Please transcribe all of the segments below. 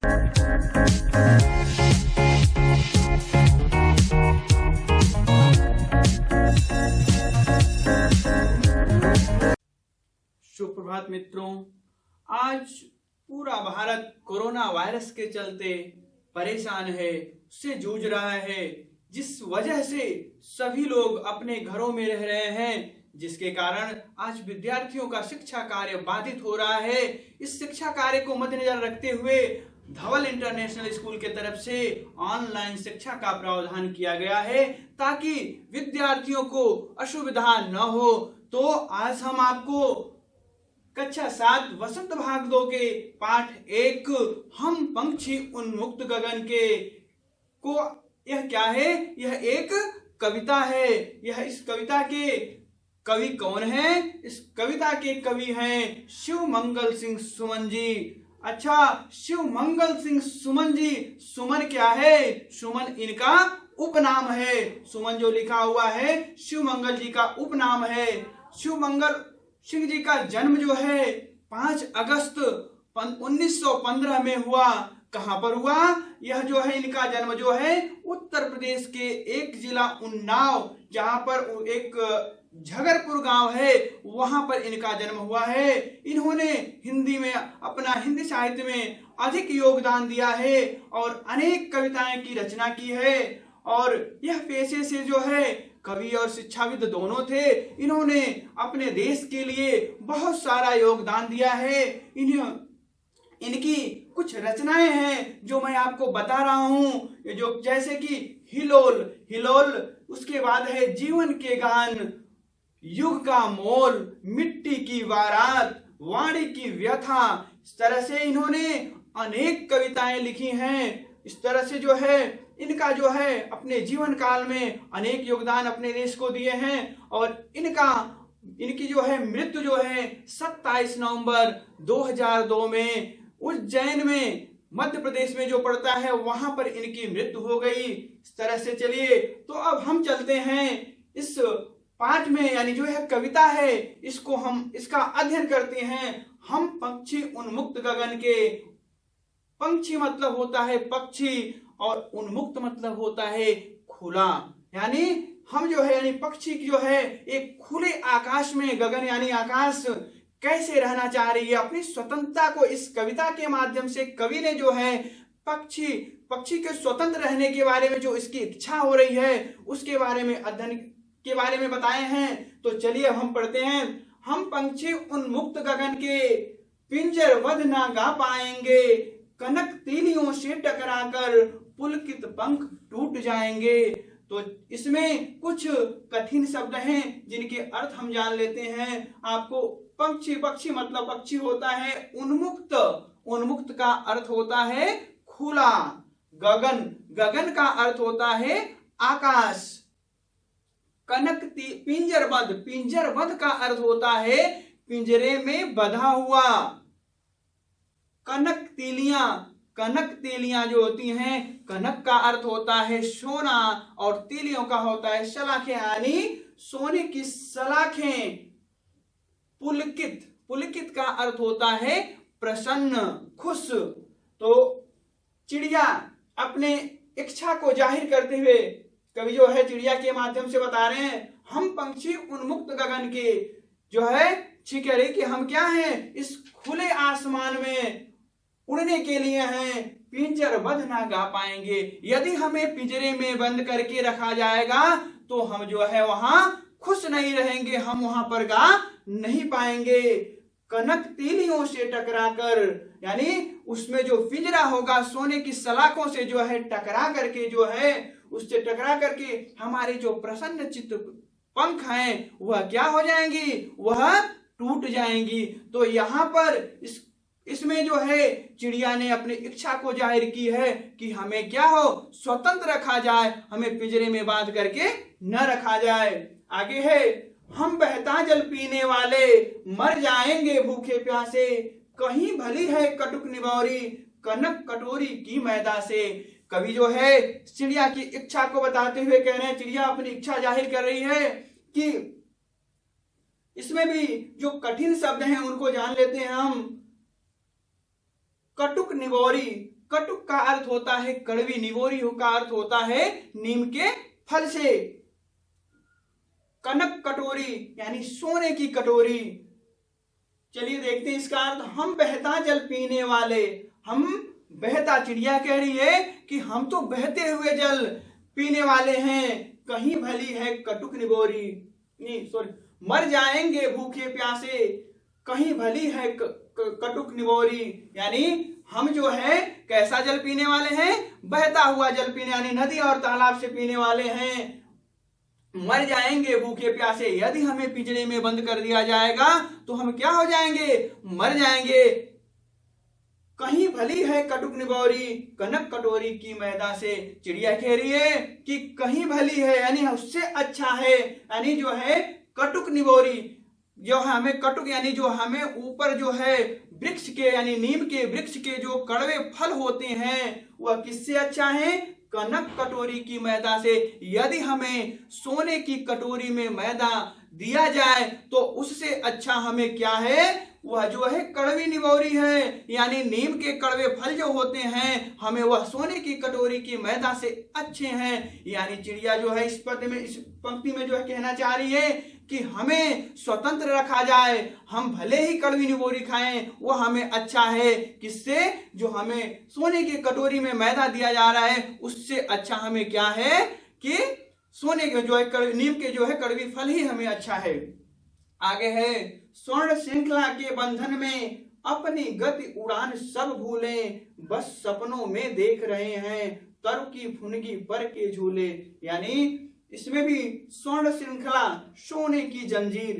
सुप्रभात मित्रों, आज पूरा भारत कोरोना वायरस के चलते परेशान है, उससे जूझ रहा है, जिस वजह से सभी लोग अपने घरों में रह रहे हैं, जिसके कारण आज विद्यार्थियों का शिक्षा कार्य बाधित हो रहा है। इस शिक्षा कार्य को मद्देनजर रखते हुए धवल इंटरनेशनल स्कूल के तरफ से ऑनलाइन शिक्षा का प्रावधान किया गया है, ताकि विद्यार्थियों को असुविधा न हो। तो आज हम आपको कक्षा 7 वसंत भाग 2 के पाठ 1 हम पंछी उन्मुक्त गगन के को, यह क्या है? यह एक कविता है। यह इस कविता के कवि कौन है? इस कविता के कवि हैं शिव मंगल सिंह सुमन जी। अच्छा, शिव मंगल सिंह सुमन जी, सुमन क्या है? सुमन इनका उपनाम है। सुमन जो लिखा हुआ है शिव मंगल जी का उपनाम है। शिव मंगल सिंह जी का जन्म जो है 5 अगस्त 1915 में हुआ। कहां पर हुआ? यह जो है इनका जन्म जो है उत्तर प्रदेश के एक जिला उन्नाव, जहां पर एक झगरपुर गांव है, वहां पर इनका जन्म हुआ है। इन्होंने हिंदी में, अपना हिंदी साहित्य में अधिक योगदान दिया है और अनेक कविताएं की रचना की है। और यह पेशे से जो है कवि और शिक्षाविद दोनों थे। इन्होंने अपने देश के लिए बहुत सारा योगदान दिया है। इनकी कुछ रचनाएं हैं जो मैं आपको बता रहा हूं, जो जैसे कि हिलोल, उसके बाद है जीवन के गान, युग का मोल, मिट्टी की बारात, वाणी की व्यथा। इस तरह से इन्होंने अनेक कविताएं लिखी हैं। इस तरह से जो है इनका जो है अपने जीवन काल में अनेक योगदान अपने देश को दिए हैं। और इनकी जो है मृत्यु जो है 27 नवंबर 2002 में उज्जैन में, मध्य प्रदेश में जो पड़ता है, वहां पर इनकी मृत्यु हो गई। इस तरह से चलिए, तो अब हम चलते हैं इस पाठ में, यानी जो यह कविता है इसको हम इसका अध्ययन करते हैं। हम पंछी उन्मुक्त गगन के। पंछी मतलब होता है पक्षी और उन्मुक्त मतलब होता है खुला। यानी हम जो है, यानी पक्षी जो है एक खुले आकाश में, गगन यानी आकाश, कैसे रहना चाह रही है, अपनी स्वतंत्रता को इस कविता के माध्यम से कवि ने जो है पक्षी के स्वतंत्र रहने के बारे में जो इसकी इच्छा हो रही है, उसके बारे में अध्ययन के बारे में बताए हैं। तो चलिए अब हम पढ़ते हैं। हम पंछी उन्मुक्त गगन के, पिंजर वध ना गा पाएंगे, कनक तीलियों से टकराकर पुलकित पंख टूट जाएंगे। तो इसमें कुछ कठिन शब्द हैं जिनके अर्थ हम जान लेते हैं। आपको पक्षी मतलब पक्षी होता है उन्मुक्त का अर्थ होता है खुला। गगन का अर्थ होता है आकाश। पिंजरबद्ध का अर्थ होता है पिंजरे में बंधा हुआ। कनक तीलियां जो होती हैं, कनक का अर्थ होता है सोना और तीलियों का होता है सलाखें, यानी सोने की सलाखें। पुलकित का अर्थ होता है प्रसन्न, खुश। तो चिड़िया अपने इच्छा को जाहिर करते हुए कवि जो है चिड़िया के माध्यम से बता रहे हैं, हम पंछी उन्मुक्त गगन के जो है कह रहे कि हम क्या हैं, इस खुले आसमान में उड़ने के लिए हैं, पिंजर बंद ना गा पाएंगे। यदि हमें पिंजरे में बंद करके रखा जाएगा तो हम जो है वहां खुश नहीं रहेंगे, हम वहां पर गा नहीं पाएंगे। कनक तीलियों से टकराकर, यानी उसमें जो पिंजरा होगा सोने की सलाखों से जो है टकरा करके, जो है उससे टकरा करके हमारे जो प्रसन्न चित्त पंख हैं वह क्या हो जाएंगी, वह टूट जाएंगी। तो यहाँ पर इसमें जो है चिड़िया ने अपनी इच्छा को जाहिर की है कि हमें क्या हो, स्वतंत्र रखा जाए, हमें पिंजरे में बांध करके न रखा जाए। आगे है, हम बहता जल पीने वाले मर जाएंगे भूखे प्यासे, कहीं भली है कटुक निबौरी कनक कटोरी की मैदा से। कवि जो है चिड़िया की इच्छा को बताते हुए कह रहे हैं, चिड़िया अपनी इच्छा जाहिर कर रही है कि इसमें भी जो कठिन शब्द हैं उनको जान लेते हैं हम। कटुक कटुक का अर्थ होता है कड़वी, निबोरी का अर्थ होता है नीम के फल से। कनक कटोरी यानी सोने की कटोरी। चलिए देखते हैं इसका अर्थ। हम बहता जल पीने वाले। हम बहता, चिड़िया कह रही है कि हम तो बहते हुए जल पीने वाले हैं, कहीं भली है कटुक निबोरी, नहीं सॉरी, मर जाएंगे भूखे प्यासे, कहीं भली है कटुक निबोरी। यानी हम जो है कैसा जल पीने वाले हैं? बहता हुआ जल पीने, यानी नदी और तालाब से पीने वाले हैं। मर जाएंगे भूखे प्यासे। यदि हमें पिंजरे में बंद कर दिया जाएगा तो हम क्या हो जाएंगे? मर जाएंगे। कहीं भली है कटुक निबोरी, कनक कटोरी की मैदा से। चिड़िया कह रही है कि कहीं भली है, यानी उससे अच्छा है, यानी जो है कटुक निबोरी, जो हमें कटुक यानी जो हमें ऊपर जो है वृक्ष के, यानी नीम के वृक्ष के जो कड़वे फल होते हैं वह किससे अच्छा है? कनक कटोरी की मैदा से। यदि हमें सोने की कटोरी में मैदा दिया जाए तो उससे अच्छा हमें क्या है? वह जो है कड़वी निबोरी है, यानी नीम के कड़वे फल जो होते हैं हमें वह सोने की कटोरी की मैदा से अच्छे हैं। यानी चिड़िया जो है इस पंक्ति में जो है कहना चाह रही है कि हमें स्वतंत्र रखा जाए, हम भले ही कड़वी निबोरी खाएं, वह हमें अच्छा है। किससे? जो हमें सोने की कटोरी में मैदा दिया जा रहा है उससे अच्छा हमें क्या है कि सोने के जो है नीम के जो है कड़वी फल ही हमें अच्छा है। आगे है, स्वर्ण श्रृंखला के बंधन में अपनी गति उड़ान सब भूलें, बस सपनों में देख रहे हैं तरु की फुनगी पर के झूले। यानी इसमें भी स्वर्ण श्रृंखला, सोने की जंजीर,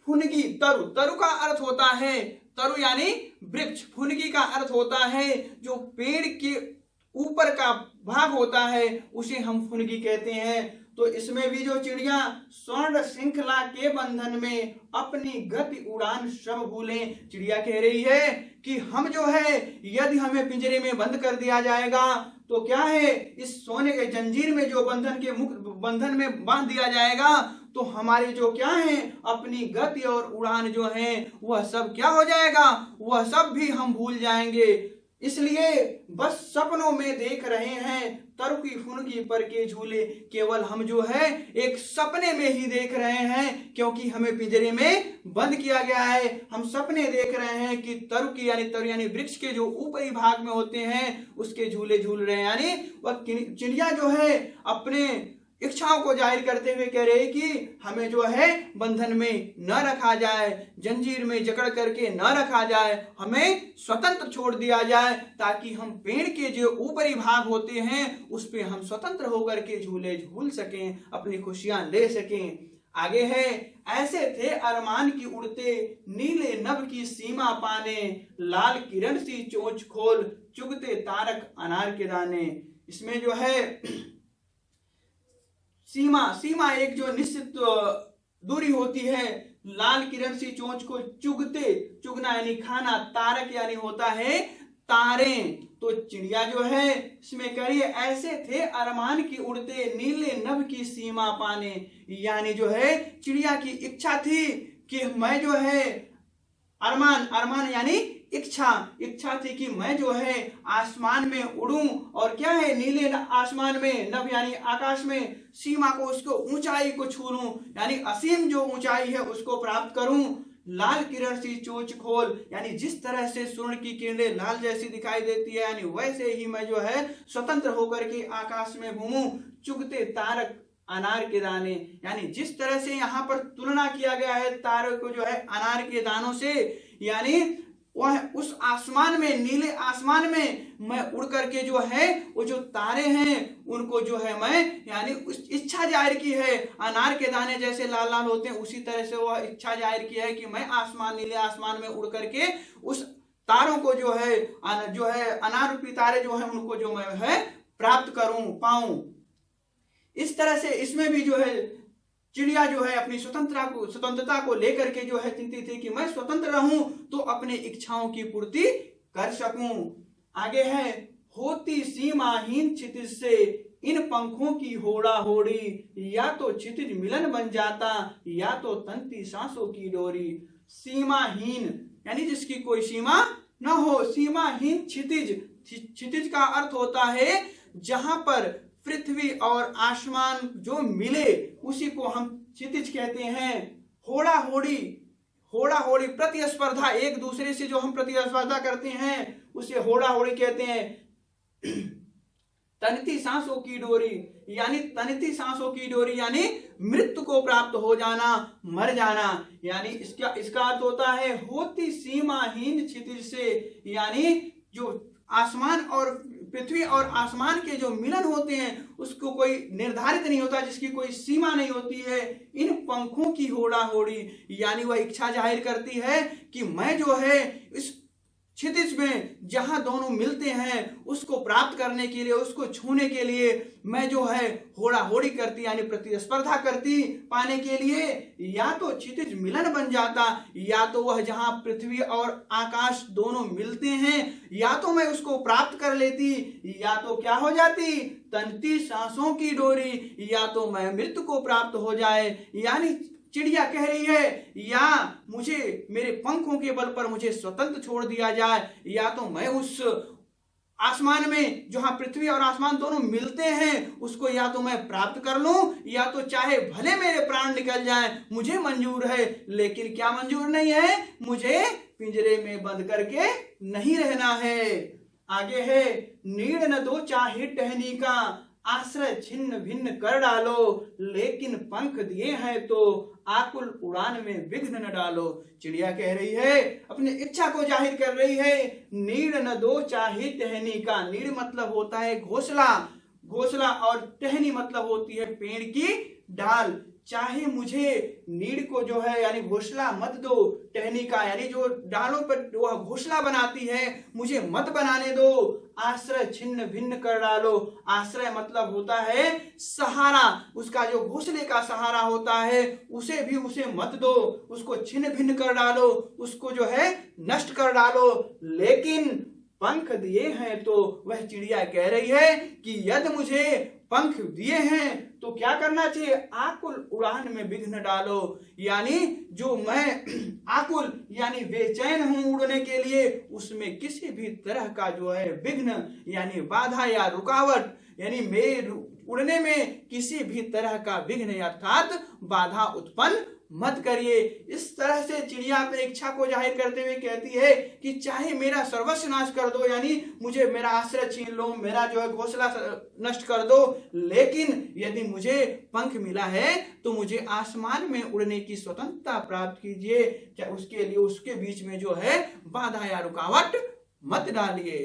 फुनगी, तरु, तरु का अर्थ होता है, तरु यानी वृक्ष, फुनगी का अर्थ होता है जो पेड़ के ऊपर का भाग होता है उसे हम फुनगी कहते हैं। तो इसमें भी जो चिड़िया स्वर्ण श्रृंखला के बंधन में अपनी गति उड़ान सब भूलें, चिड़िया कह रही है कि हम जो है यदि हमें पिंजरे में बंद कर दिया जाएगा तो क्या है, इस सोने के जंजीर में जो बंधन में बांध दिया जाएगा तो हमारे जो क्या है अपनी गति और उड़ान जो है वह सब क्या हो जाएगा? वह सब भी हम भूल जाएंगे। इसलिए बस सपनों में देख रहे हैं तरु की फुनगी पर के झूले। केवल हम जो है एक सपने में ही देख रहे हैं, क्योंकि हमें पिंजरे में बंद किया गया है। हम सपने देख रहे हैं कि तरु की यानी वृक्ष के जो ऊपरी भाग में होते हैं उसके झूले झूल रहे हैं। यानी वह चिड़िया जो है अपने इच्छाओं को जाहिर करते हुए कह रहे कि हमें जो है बंधन में न रखा जाए, जंजीर में जकड़ करके न रखा जाए, हमें स्वतंत्र छोड़ दिया जाए ताकि हम पेड़ के जो ऊपरी भाग होते हैं उस पे हम स्वतंत्र होकर के झूले झूल सकें, अपनी खुशियां ले सकें। आगे है, ऐसे थे अरमान की उड़ते नीले नभ की सीमा पाने, लाल किरण सी चोंच खोल चुगते तारक अनार के दाने। इसमें जो है सीमा एक जो निश्चित दूरी होती है, लाल किरण सी चोंच को चुगना यानी खाना, तारक यानी होता है तारे। तो चिड़िया जो है इसमें करिए, ऐसे थे अरमान की उड़ते नीले नभ की सीमा पाने। यानी जो है चिड़िया की इच्छा थी कि मैं जो है अरमान यानी इच्छा थी कि मैं जो है आसमान में उड़ूं और क्या है नीले आसमान में, नभ यानी आकाश में, सीमा को उसको ऊंचाई को छू लूं, यानी असीम जो ऊंचाई है उसको प्राप्त करूं। लाल किरण सी चोंच खोल, यानी जिस तरह से सूर्य की किरणें लाल जैसी दिखाई देती है यानी वैसे ही मैं जो है स्वतंत्र होकर के आकाश में घूमूं। चुगते तारक अनार के दाने, यानी जिस तरह से यहाँ पर तुलना किया गया है तारों को जो है अनार के दानों से, यानी वह उस आसमान में, नीले आसमान में मैं उड़ करके जो है वो जो तारे हैं उनको जो है मैं यानी उस इच्छा जाहिर की है। अनार के दाने जैसे लाल लाल होते हैं उसी तरह से वह इच्छा जाहिर की है कि मैं नीले आसमान में उड़ करके उस तारों को जो है अनार रूपी तारे जो है उनको जो मैं है प्राप्त करूं, पाऊं। इस तरह से इसमें भी जो है चिड़िया जो है अपनी स्वतंत्रता को लेकर के जो है चिंतित थी कि मैं स्वतंत्र रहूं तो अपने इच्छाओं की पूर्ति कर सकूं। आगे है, होती सीमाहीन क्षितिज से इन पंखों की होड़ा होड़ी, या तो क्षितिज मिलन बन जाता या तो तंती सांसों की डोरी। सीमाहीन यानी जिसकी कोई सीमा न हो। सीमाहीन क्षितिज, क्षितिज का अर्थ होता है जहां पर पृथ्वी और आसमान जो मिले उसी को हम क्षितिज कहते हैं। होड़ा होड़ी, होड़ा होड़ी प्रतिस्पर्धा, एक दूसरे से जो हम प्रतिस्पर्धा करते हैं उसे होड़ा होड़ी कहते हैं। तनती सांसों की डोरी, यानी तनती सांसों की डोरी यानी मृत्यु को प्राप्त हो जाना, मर जाना। यानी इसका अर्थ होता है होती सीमाहीन क्षितिज से, यानी जो आसमान और पृथ्वी और आसमान के जो मिलन होते हैं उसको कोई निर्धारित नहीं होता, जिसकी कोई सीमा नहीं होती है। इन पंखों की होड़ा होड़ी, यानी वह इच्छा जाहिर करती है कि मैं जो है इस क्षितिज में जहां दोनों मिलते हैं उसको प्राप्त करने के लिए, उसको छूने के लिए मैं जो है होड़ा होड़ी करती, यानी प्रतिस्पर्धा करती पाने के लिए। या तो क्षितिज मिलन बन जाता, या तो वह जहां पृथ्वी और आकाश दोनों मिलते हैं या तो मैं उसको प्राप्त कर लेती, या तो क्या हो जाती तनती सांसों की डोरी, या तो मैं मृत्यु को प्राप्त हो जाए। यानी चिड़िया कह रही है या मुझे मेरे पंखों के बल पर मुझे स्वतंत्र छोड़ दिया जाए, या तो मैं उस आसमान में जहां पृथ्वी और आसमान दोनों मिलते हैं उसको या तो मैं प्राप्त कर लूं, या तो चाहे भले मेरे प्राण निकल जाएं मुझे मंजूर है। लेकिन क्या मंजूर नहीं है? मुझे पिंजरे में बंद करके नहीं रहना है। आगे है नीड़ न दो चाहे टहनी का, आश्रय छिन्न भिन्न कर डालो, लेकिन पंख दिए हैं तो आकुल उड़ान में विघ्न न डालो। चिड़िया कह रही है, अपनी इच्छा को जाहिर कर रही है, नीड़ न दो चाहे टहनी का। नीड़ मतलब होता है घोंसला, घोंसला, और टहनी मतलब होती है पेड़ की डाल। चाहे मुझे नीड़ को जो है यानी घोंसला मत दो, टहनी का यानी जो डालों पर वह घोंसला बनाती है मुझे मत बनाने दो। आश्रय छिन्न भिन्न कर डालो, आश्रय मतलब होता है सहारा, उसका जो घोंसले का सहारा होता है उसे भी उसे मत दो, उसको छिन्न भिन्न कर डालो, उसको जो है नष्ट कर डालो। लेकिन पंख दिए हैं तो वह चिड़िया कह रही है कि यदि मुझे पंख दिए हैं तो क्या करना चाहिए? आकुल उड़ान में विघ्न डालो। यानी जो मैं आकुल यानी बेचैन हूं उड़ने के लिए, उसमें किसी भी तरह का जो है विघ्न यानी बाधा या रुकावट, यानी मेरे उड़ने में किसी भी तरह का विघ्न अर्थात बाधा उत्पन्न मत करिए। इस तरह से चिड़िया अपनी इच्छा को जाहिर करते हुए कहती है कि चाहे मेरा सर्वस्व नाश कर दो, यानी मुझे मेरा आश्रय छीन लो, मेरा जो है घोंसला नष्ट कर दो, लेकिन यदि मुझे पंख मिला है तो मुझे आसमान में उड़ने की स्वतंत्रता प्राप्त कीजिए। उसके लिए उसके बीच में जो है बाधा या रुकावट मत डालिए।